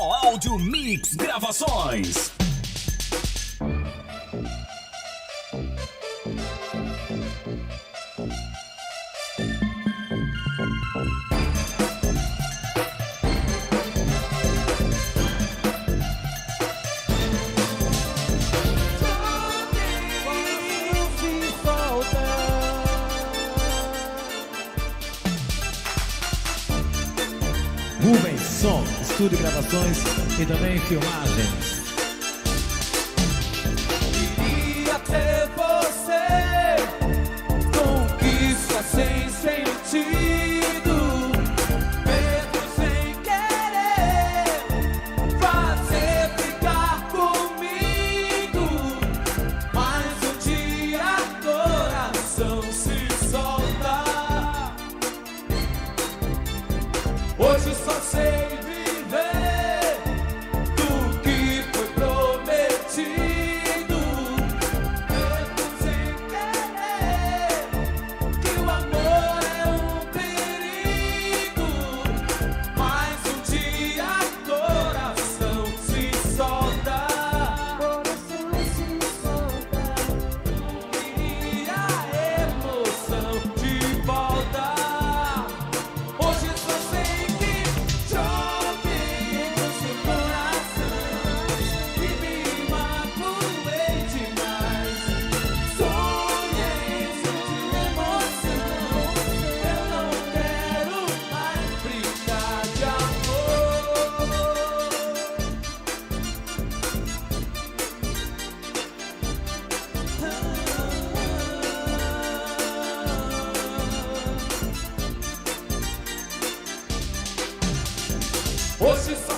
Proaudio Mix Gravações. Rubens Som, estúdio, gravações e também filmagens. Queria ter você, conquista sem sentido, medo sem querer, fazer ficar comigo. Mas um dia coração se solta. Hoje só sei viver do que foi prometido, mesmo sem querer, que o amor é um perigo. Mas um dia coração se solta. Coração se solta. Queria a emoção de volta. Hoje só sei que choquei no seu coração e me magoei demais. Sonhei, senti emoção. Eu não quero mais brincar de amor. Hoje só